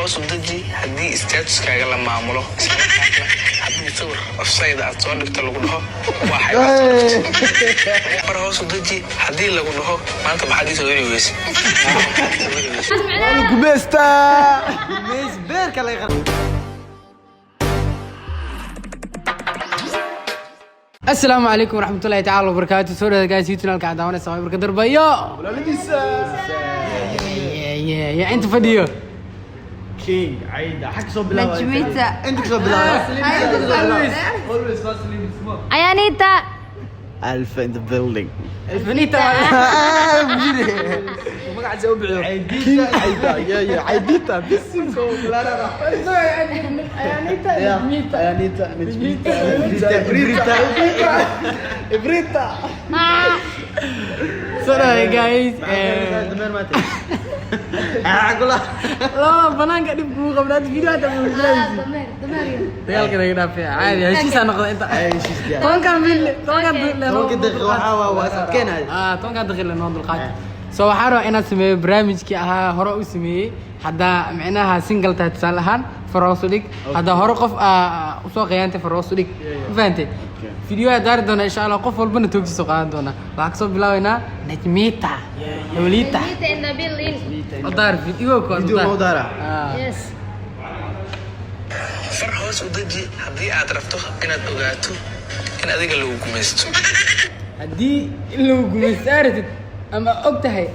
hoos u deji haddii statuskaaga la maamulo haddii sawir offside aad soo dhigto lagu dhaho waxay far hoos u deji haddii lagu dhaho maanta maxaad isoo heli weyse gumeysta gumeys beerka laga qara. السلام عليكم ورحمة الله تعالى وبركاته. سورة جالس يوتيوب القعدة سواء بركة دربية ولا لسه يا أنت فديو كينج عيدا حق صوب بلا نجميتا أنت صوب بلا always first leave small. أيانيتا ألف in the building الفنيتا ما قاعد أسوي بعيو عيديتا عيدا يا عيديتا بسم لا أيانيتا أيانيتا نجميتا إبريتا سوري جايز دمر ما تي أقول لا بنان قاعد يبغوا قبلات فيديو هذا دمر كده كده في عادي هالشيء سنقض أنت طون كان دخل واسكين هذا طون كان دخل لنا القاعدة سو حارو أنا سمي برامج كي هراء اسمي حدا معناها سينجل تتصالحان فراسوليك هذا هرقف وسوق أنت فراسوليك فهمتي فيديو دار دونا إن شاء الله قف والبنا توجي سوقان دونا بعكسه بلاوينا نجميتا وليتا دار فيديو كون دارا يس far hoos u deji haddii aad rabto inaad ogaato in adiga lagu gumaysto هدي اللي هو جمسارة أما أقتهي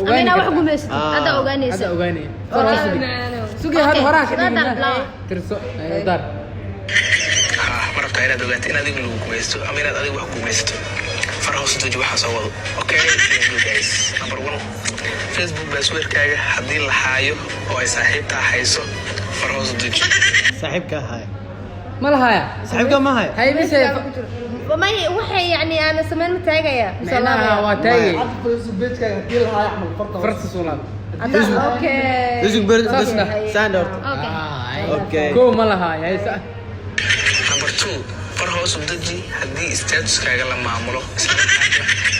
أنا واحد قميص هذا أوغاني هذا أوغاني سوقي هذا هراك ترسو دار ma rabtaa inaad ogaato in adiga lagu gumaysto ama inaad adiga wax gumaysto far hoos u deji waxaa soo wado okay guys number 1 Facebook passwordkaaga haddii la haayo oo ay saaxiibtaa hayso far hoos u deji صاحبك هاي ما لها صاحبك ما هاي هاي بس وما هي وحي يعني أنا سمان متاجية معناها واتاي بيتك هتيل هاي أحمد فرص سولان أوكي لازم برد بس ساندر أوكي كو ما لها هاي number 2 far hoos u deji haddii statuskaaga la maamulo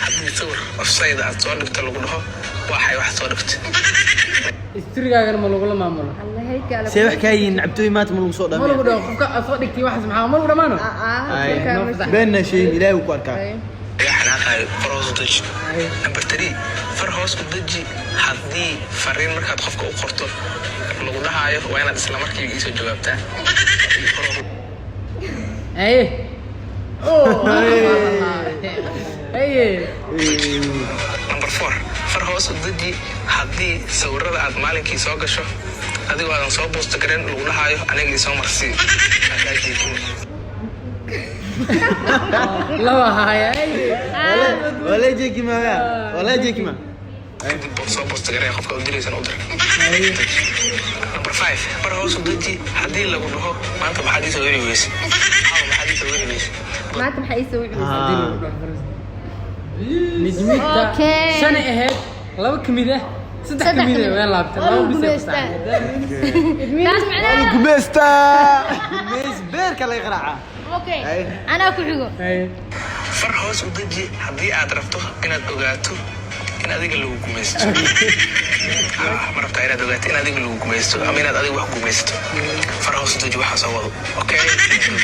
haddii sawir offside aad soo dhigto lagu dhaho waxay wax soo dhigtay استرجع ما لقول ما ملا الله هيك على سيف حكايين عبتوي مات من الصوت ما لقول فك أصدق كي واحد معاه ما لقول ما أنا بيننا شيء إلهي وكاركا ayaa xanaaqayo far hoos u deji number 3 far hoos u deji haddii fariin markaad qofka u qorto lagu dhahayo waa inaad isla markiiba isoo jawaabtaa أيه أيه number 4 far hoos u deji haddii sawirada aad maalinkii soo gasho adigoo aadan soo boosto garan lagu dhahayo aniga isoo marsii لا هاي ولا يجيك ما ولا يجيك ما kadib soo boosto garan qofka u diraysan u dir number 5 far hoos u deji haddii lagu dhaho maanta maxaad isoo heli weyse maxaad isoo heli weyse ما أنت حيسوي نجميتا أوكي. شنو أهد لو كميدة صدق كميدة وين لعبت لو بس ناس معنا قميستا قميس بيرك الله يقرعه أوكي أنا أكل حقوق far hoos u deji haddii aad rabto inaad ogaato in adiga lagu gumaysto ma rabtaa inaad ogaato in adiga lagu gumaysto ama inaad adiga wax gumaysto far hoos u deji waxaa soo wado okay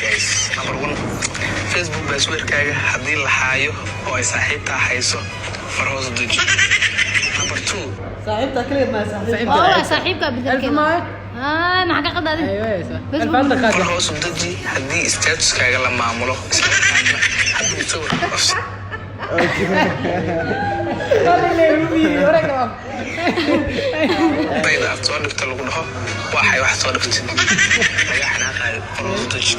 guys number 1 Facebook passwordkaaga haddii la haayo oo ay saaxiibtaa hayso far hoos u deji number 2 صاحبتك كلمة ما صاحبتك والله صاحبك بدك ألف ماي ما حق قد هذه أيوة بس الفلتة far خاتم hoos u deji haddii statuskaaga la maamulo haddii sawir dayda aad soo dhigto lagu dhaho waxay wax soo dhigtay ayaa xanaaqayo far hoos u deji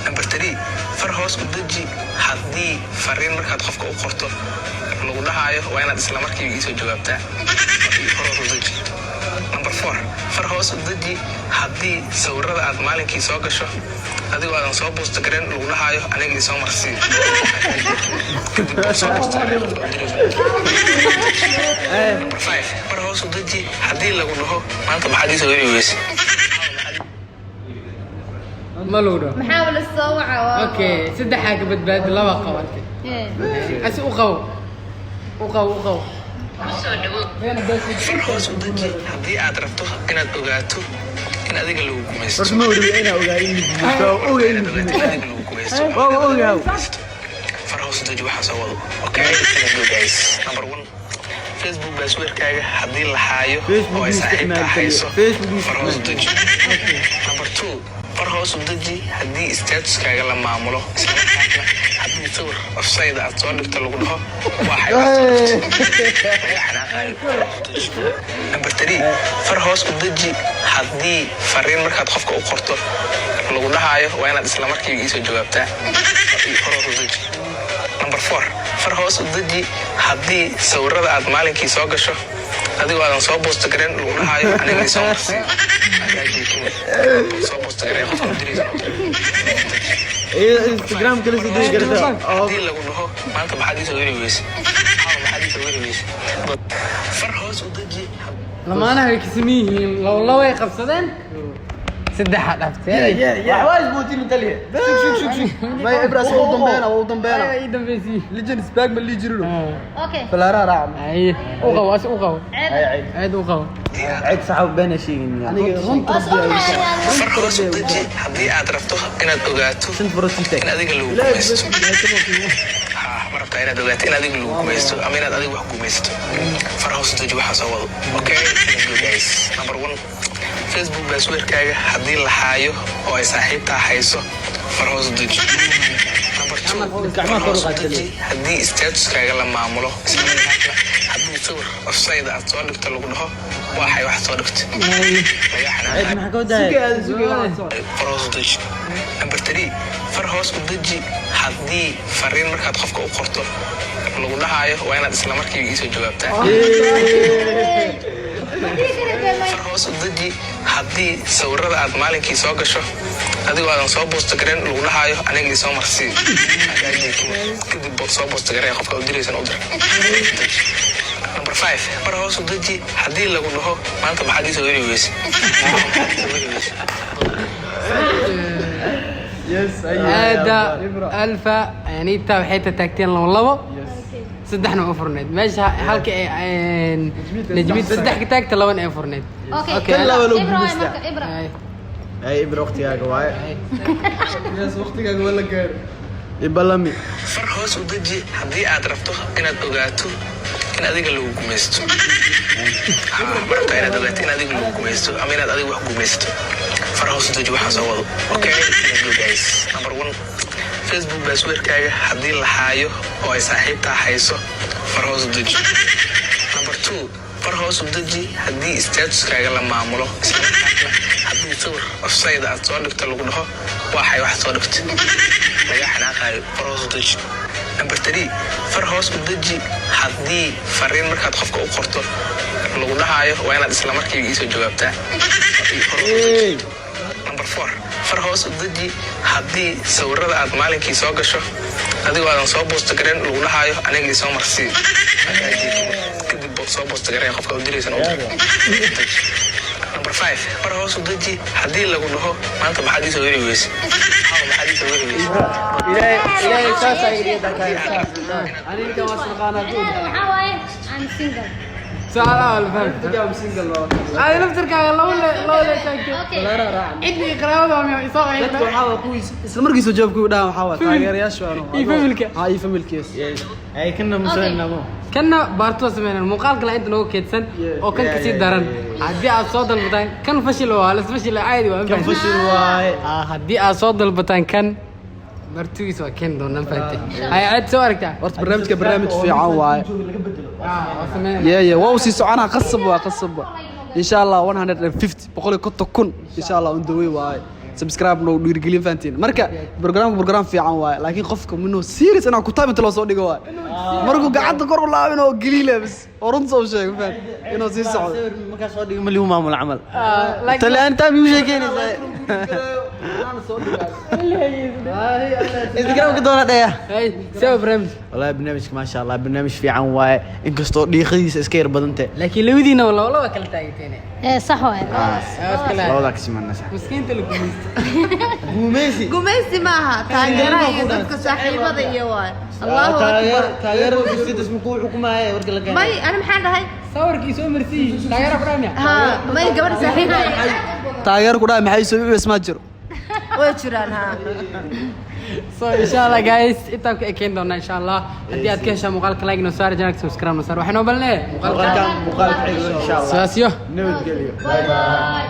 number 3 far hoos u deji haddii fariin markaad qofka u qorto lagu dhahayo waa inaad isla markiiba isoo jawaabtaa far hoos u deji number 4 far hoos u deji haddii sawirada aad maalinkii soo gasho adigoo aadan soo boosto garan lagu dhahayo aniga isoo marsii kadib soo boosto number 5 far hoos u deji haddii lagu dhaho maanta maxaad isoo heli weyse ما لقول محاول الصوعة أوكي سد حاجة بدباد لا وقوات أسي أقو far hoos u deji haddii aad rabto inaad ogaato in in adiga lagu gumaysto horta ma wariyo inaa ogaadin far hoos u deji waxaa soo wado okay guys number 1 Facebook passwordkaaga haddii la haayo oo ay saaxiibta hayso far hoos u deji number 2 far hoos u deji haddii statuskaaga la maamulo isla markaana haddii sawir offside aad soo dhigto lagu dhaho waxay number 3 far hoos u deji haddii fariin markaad qofka u qorto lagu dhahayo waa inaad isla markiiba iisoo jawaabtaa far hoos u deji number 4 far hoos u deji haddii sawirada aad maalinkii soo gasho adigoo aadan soo boosto garan lagu dhahayo aniga soo marsi soo boosto garan qofka diraysa Instagram kale soo dhigi kartaa haddii lagu dhaho maanta maxaad iisoo weri weyse far hoos u deji lamaanaha way kasamiyihiin laba way qabsadeen saddexa dhaftay waxwaas bootin taliye shuk ma ibras oo dambeena ay dambeysii legends bag ma li jirino Okay. falaara raam ay u qabo as u qabo عيد. u qabo cid saxab been sheegin aniga runta far hoos u deji haddii aad rabto inaad ogaato in adiga lagu gumaysto ma rabtaa inaad ogaato in adiga lagu gumaysto ama inaad adiga wax gumaysto far hoos u deji waxaa soo wado okay guys number 1 Facebook passwordkaaga haddii la haayo oo ay saaxiibtaa hayso far hoos u deji number 2 far hoos u deji haddii statuskaaga la maamulo isla markaana haddii sawir offside aad soo dhigto lagu dhaho waxay wax soo dhigtay maxaa ka wadaa far hoos u deji number 3 far hoos u deji haddii fariin markaad qofka u qorto lagu dhahayo waa inaad isla markiiba iisoo jawaabtaa far hoos u deji haddii sawirada aad maalinkii soo gasho adigoo aadan soo boosto garan lagu dhahayo aniga soo marsi kadib soo boosto garan qofka u diraysan u dir number 5 far hoos u deji haddii lagu dhaho maanta maxaad iisoo weri weyse هذا ألفا يعني أنت وحيت تاكتين لو صدحنا أفرنت ماشي هالك نجميت صدح تاكت لو أنا أفرنت اوكي لا ولو ابره بمستع. marka ibra ay ibra waqtigaaga waay yes waqtigaaga wala gaar ibalami far hoos u deji haddii aad rabto inaad ogaato in adiga lagu gumaysto ma rabtaa inaad ogaato in adiga lagu gumaysto ama inaad adiga wax gumaysto far hoos u deji waxaa soo wado okay guys number 1 Facebook passwordkaaga haddii la haayo oo ay saaxiibtaa hayso far hoos u deji number 2 far hoos u deji haddii statuskaaga la maamulo isla markaana haddii sawir offside aad soo dhigto lagu dhaho waxay wax soo dhigtay laga xanaaqayo far hoos u deji number 3 far hoos u deji haddii fariin markaad qofka u qorto lagu dhahayo waa inaad isla markiiba iisoo jawaabtaa number 4 far hoos u deji haddii sawirada aad maalinkii soo gasho adigoo aadan soo boosto garan lagu dhahayo aniga soo marsi kadib soo boosto garan qofka u diraysan u dir number 5 far hoos u deji haddii lagu dhaho maanta maxaad iisoo weri weyse maxaad iisoo weri weyse ilaahay saasa iriida ka أنا واصل قناة maxaa waaye I'm single سؤال أول فهمت jawaab single loo أنا نفترك على لولا تاكتين okay عندي قراءة يا إصابة dadka waxa ku isla markiisa jawaabku u dhahan waxa waa taageerayaashu iyo familka. iyo familkiis ay kana musaynamo كنا بارتو سمعنا المقال كلا أنت نو كيتسن أو كان كسي دارن عدي أصوات البتان كان فشل ولا فشل عادي kan fashil waay عدي أصوات البتان كان مرتويس وكان دون نفعتي هاي عد سؤالك تعال horta barnaamijka barnaamij fiican waay سمعنا يا واو سي سocona qasab insha Allah 150 boqol konton kun insha Allah on the way waay subscribe no dhiirgelin faantiin marka program fiican waay laakiin qofka minuu serious inaa ku taabinta loo soo dhigo waay markuu gacanta kor u laabin oo galiile bas orun soo sheeg faan inuu sii socdo marka soo dhigo mali maamul amal talaan taam uu sheegeynaysa Instagram ka doona dhaya هاي سوي برامج والله برنامجك ما شاء الله برنامج fiican waaye inkastoo dhiiqadiisa iska yar badantay لكن لودينا والله كلا تاجتين صح waaye labada ka simanaysa مسكين تلقوا guumeysi gumaysi maaha taageeraha iyo dadka saaxiibada iyo waay Allahu akbar taageero bisida ismu ku xukumaaya warka la may ana maxaan dhahay صورك يسوي مرسي تاجر برامج ha may gabadh saaxiibada taageer ku dhahay maxay soo US ma jiro way jiraan ha so inshallah guys inta ku ekeen doona inshallah hadii aad ka heshaa muuqaalka like no saar janag subscribe no saar waxaan oo balne muuqaalka xigo insha Allah saasiyo nabadgelyo bye bye